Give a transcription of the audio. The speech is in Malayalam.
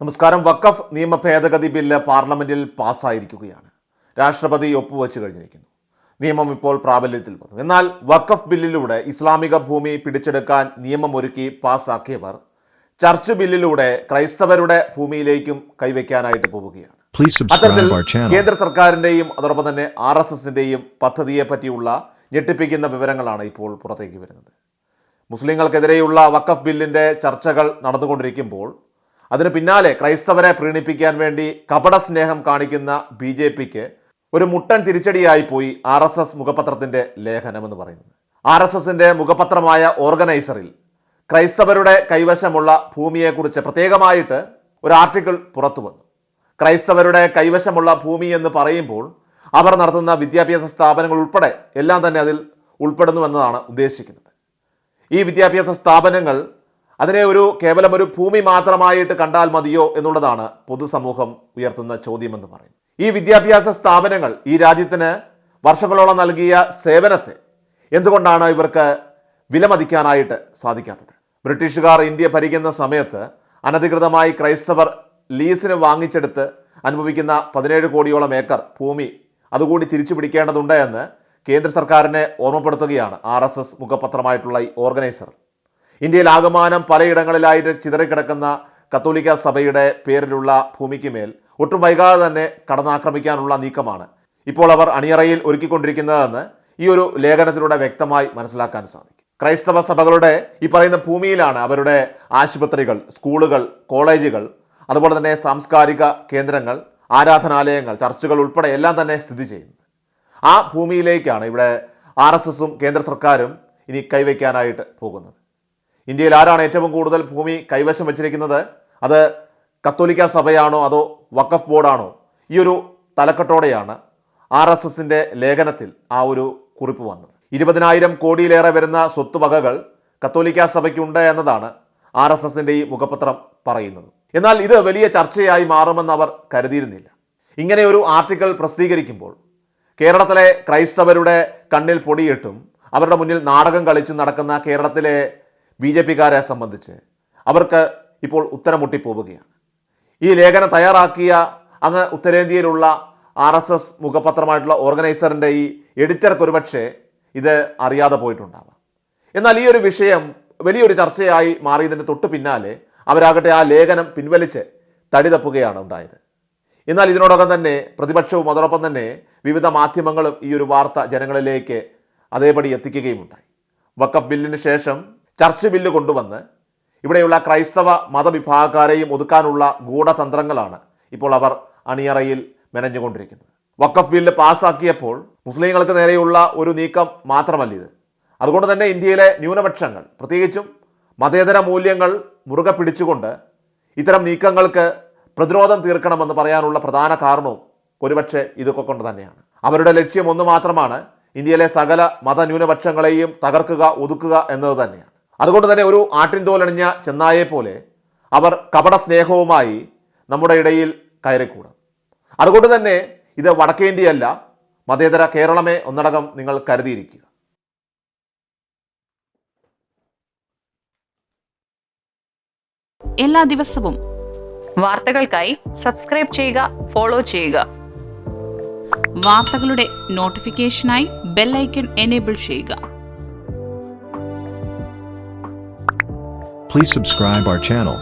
നമസ്കാരം. വഖഫ് നിയമ ഭേദഗതി ബില്ല് പാർലമെന്റിൽ പാസ്സായിരിക്കുകയാണ്. രാഷ്ട്രപതി ഒപ്പുവെച്ച് കഴിഞ്ഞിരിക്കുന്നു. നിയമം ഇപ്പോൾ പ്രാബല്യത്തിൽ വന്നു. എന്നാൽ വഖഫ് ബില്ലിലൂടെ ഇസ്ലാമിക ഭൂമി പിടിച്ചെടുക്കാൻ നിയമമൊരുക്കി പാസ്സാക്കിയവർ ചർച്ച് ബില്ലിലൂടെ ക്രൈസ്തവരുടെ ഭൂമിയിലേക്കും കൈവയ്ക്കാനായിട്ട് പോവുകയാണ്. അത്തരത്തിൽ കേന്ദ്ര സർക്കാരിൻ്റെയും അതോടൊപ്പം തന്നെ RSSന്റെയും പദ്ധതിയെ പറ്റിയുള്ള ഞെട്ടിപ്പിക്കുന്ന വിവരങ്ങളാണ് ഇപ്പോൾ പുറത്തേക്ക് വരുന്നത്. മുസ്ലിങ്ങൾക്കെതിരെയുള്ള വഖഫ് ബില്ലിൻ്റെ ചർച്ചകൾ നടന്നുകൊണ്ടിരിക്കുമ്പോൾ അതിന് പിന്നാലെ ക്രൈസ്തവരെ പ്രീണിപ്പിക്കാൻ വേണ്ടി കപട സ്നേഹം കാണിക്കുന്ന BJPക്ക് ഒരു മുട്ടൻ തിരിച്ചടിയായി പോയി RSS മുഖപത്രത്തിൻ്റെ ലേഖനമെന്ന് പറയുന്നത്. RSSന്റെ മുഖപത്രമായ ഓർഗനൈസറിൽ ക്രൈസ്തവരുടെ കൈവശമുള്ള ഭൂമിയെക്കുറിച്ച് പ്രത്യേകമായിട്ട് ഒരു ആർട്ടിക്കിൾ പുറത്തു വന്നു. ക്രൈസ്തവരുടെ കൈവശമുള്ള ഭൂമി എന്ന് പറയുമ്പോൾ അവർ നടത്തുന്ന വിദ്യാഭ്യാസ സ്ഥാപനങ്ങൾ ഉൾപ്പെടെ എല്ലാം തന്നെ അതിൽ ഉൾപ്പെടുന്നുവെന്നതാണ് ഉദ്ദേശിക്കുന്നത്. ഈ വിദ്യാഭ്യാസ സ്ഥാപനങ്ങൾ അതിനെ കേവലം ഒരു ഭൂമി മാത്രമായിട്ട് കണ്ടാൽ മതിയോ എന്നുള്ളതാണ് പൊതുസമൂഹം ഉയർത്തുന്ന ചോദ്യമെന്ന് പറയുന്നത്. ഈ വിദ്യാഭ്യാസ സ്ഥാപനങ്ങൾ ഈ രാജ്യത്തിന് വർഷങ്ങളോളം നൽകിയ സേവനത്തെ എന്തുകൊണ്ടാണ് ഇവർക്ക് വിലമതിക്കാനായിട്ട് സാധിക്കാത്തത്? ബ്രിട്ടീഷുകാർ ഇന്ത്യ ഭരിക്കുന്ന സമയത്ത് അനധികൃതമായി ക്രൈസ്തവർ ലീസിന് വാങ്ങിച്ചെടുത്ത് അനുഭവിക്കുന്ന 17 കോടിയോളം ഏക്കർ ഭൂമി അതുകൂടി തിരിച്ചു പിടിക്കേണ്ടതുണ്ട് എന്ന് കേന്ദ്ര സർക്കാരിനെ ഓർമ്മപ്പെടുത്തുകയാണ് RSS മുഖപത്രമായിട്ടുള്ള ഈ ഓർഗനൈസർ. ഇന്ത്യയിൽ ആകമാനം പലയിടങ്ങളിലായിട്ട് ചിതറിക്കിടക്കുന്ന കത്തോലിക്ക സഭയുടെ പേരിലുള്ള ഭൂമിക്ക് മേൽ ഒട്ടും വൈകാതെ തന്നെ കടന്നാക്രമിക്കാനുള്ള നീക്കമാണ് ഇപ്പോൾ അവർ അണിയറയിൽ ഒരുക്കിക്കൊണ്ടിരിക്കുന്നതെന്ന് ഈ ഒരു ലേഖനത്തിലൂടെ വ്യക്തമായി മനസ്സിലാക്കാൻ സാധിക്കും. ക്രൈസ്തവ സഭകളുടെ ഈ പറയുന്ന ഭൂമിയിലാണ് അവരുടെ ആശുപത്രികൾ, സ്കൂളുകൾ, കോളേജുകൾ, അതുപോലെ തന്നെ സാംസ്കാരിക കേന്ദ്രങ്ങൾ, ആരാധനാലയങ്ങൾ, ചർച്ചുകൾ ഉൾപ്പെടെ എല്ലാം തന്നെ സ്ഥിതി ചെയ്യുന്നത്. ആ ഭൂമിയിലേക്കാണ് ഇവിടെ RSSും കേന്ദ്ര സർക്കാരും ഇനി കൈവയ്ക്കാനായിട്ട് പോകുന്നത്. ഇന്ത്യയിൽ ആരാണ് ഏറ്റവും കൂടുതൽ ഭൂമി കൈവശം വെച്ചിരിക്കുന്നത്? അത് കത്തോലിക്ക സഭയാണോ അതോ വഖഫ് ബോർഡാണോ? ഈ ഒരു തലക്കെട്ടോടെയാണ് RSSന്റെ ലേഖനത്തിൽ ആ ഒരു കുറിപ്പ് വന്നത്. 20,000 കോടിയിലേറെ വരുന്ന സ്വത്തുവകകൾ കത്തോലിക്ക സഭയ്ക്കുണ്ട് എന്നതാണ് RSSന്റെ ഈ മുഖപത്രം പറയുന്നത്. എന്നാൽ ഇത് വലിയ ചർച്ചയായി മാറുമെന്ന് അവർ കരുതിയിരുന്നില്ല. ഇങ്ങനെ ഒരു ആർട്ടിക്കിൾ പ്രസിദ്ധീകരിക്കുമ്പോൾ കേരളത്തിലെ ക്രൈസ്തവരുടെ കണ്ണിൽ പൊടിയിട്ടും അവരുടെ മുന്നിൽ നാടകം കളിച്ചു നടക്കുന്ന കേരളത്തിലെ BJPക്കാരെ സംബന്ധിച്ച് അവർക്ക് ഇപ്പോൾ ഉത്തരം മുട്ടിപ്പോവുകയാണ്. ഈ ലേഖനം തയ്യാറാക്കിയ അങ്ങ് ഉത്തരേന്ത്യയിലുള്ള RSS മുഖപത്രമായിട്ടുള്ള ഓർഗനൈസറിൻ്റെ ഈ എഡിറ്റർക്ക് ഒരുപക്ഷെ ഇത് അറിയാതെ പോയിട്ടുണ്ടാവാം. എന്നാൽ ഈ ഒരു വിഷയം വലിയൊരു ചർച്ചയായി മാറിയതിന് തൊട്ട് പിന്നാലെ അവരാകട്ടെ ആ ലേഖനം പിൻവലിച്ച് തടി തപ്പുകയാണ് ഉണ്ടായത്. എന്നാൽ ഇതിനോടകം തന്നെ പ്രതിപക്ഷവും അതോടൊപ്പം തന്നെ വിവിധ മാധ്യമങ്ങളും ഈ ഒരു വാർത്ത ജനങ്ങളിലേക്ക് അതേപടി എത്തിക്കുകയുമുണ്ടായി. വഖഫ് ബില്ലിന് ശേഷം ചർച്ച് ബില്ല് കൊണ്ടുവന്ന് ഇവിടെയുള്ള ക്രൈസ്തവ മതവിഭാഗക്കാരെയും ഒതുക്കാനുള്ള ഗൂഢതന്ത്രങ്ങളാണ് ഇപ്പോൾ അവർ അണിയറയിൽ മെനഞ്ഞുകൊണ്ടിരിക്കുന്നത്. വഖഫ് ബില്ല് പാസ്സാക്കിയപ്പോൾ മുസ്ലിങ്ങൾക്ക് നേരെയുള്ള ഒരു നീക്കം മാത്രമല്ല ഇത്. അതുകൊണ്ട് തന്നെ ഇന്ത്യയിലെ ന്യൂനപക്ഷങ്ങൾ, പ്രത്യേകിച്ചും മതേതര മൂല്യങ്ങൾ മുറുകെ പിടിച്ചുകൊണ്ട് ഇത്തരം നീക്കങ്ങൾക്ക് പ്രതിരോധം തീർക്കണമെന്ന് പറയാനുള്ള പ്രധാന കാരണവും ഒരുപക്ഷെ ഇതൊക്കെ കൊണ്ട് തന്നെയാണ്. അവരുടെ ലക്ഷ്യം ഒന്ന് മാത്രമാണ്, ഇന്ത്യയിലെ സകല മതന്യൂനപക്ഷങ്ങളെയും തകർക്കുക, ഒതുക്കുക എന്നത് തന്നെയാണ്. അതുകൊണ്ട് തന്നെ ഒരു ആട്ടിൻതോലണിഞ്ഞ ചെന്നായെ പോലെ അവർ കപട സ്നേഹവുമായി നമ്മുടെ ഇടയിൽ കയറിക്കൂടും. അതുകൊണ്ട് തന്നെ ഇത് വടക്കേന്ത്യയല്ല, മതേതര കേരളമേ ഒന്നടങ്കം നിങ്ങൾ കരുതിയിരിക്കുക. എല്ലാ ദിവസവും വാർത്തകൾക്കായി സബ്സ്ക്രൈബ് ചെയ്യുക, ഫോളോ ചെയ്യുക. വാർത്തകളുടെ നോട്ടിഫിക്കേഷനായി ബെൽ ഐക്കൺ എനേബിൾ ചെയ്യുക. Please subscribe our channel.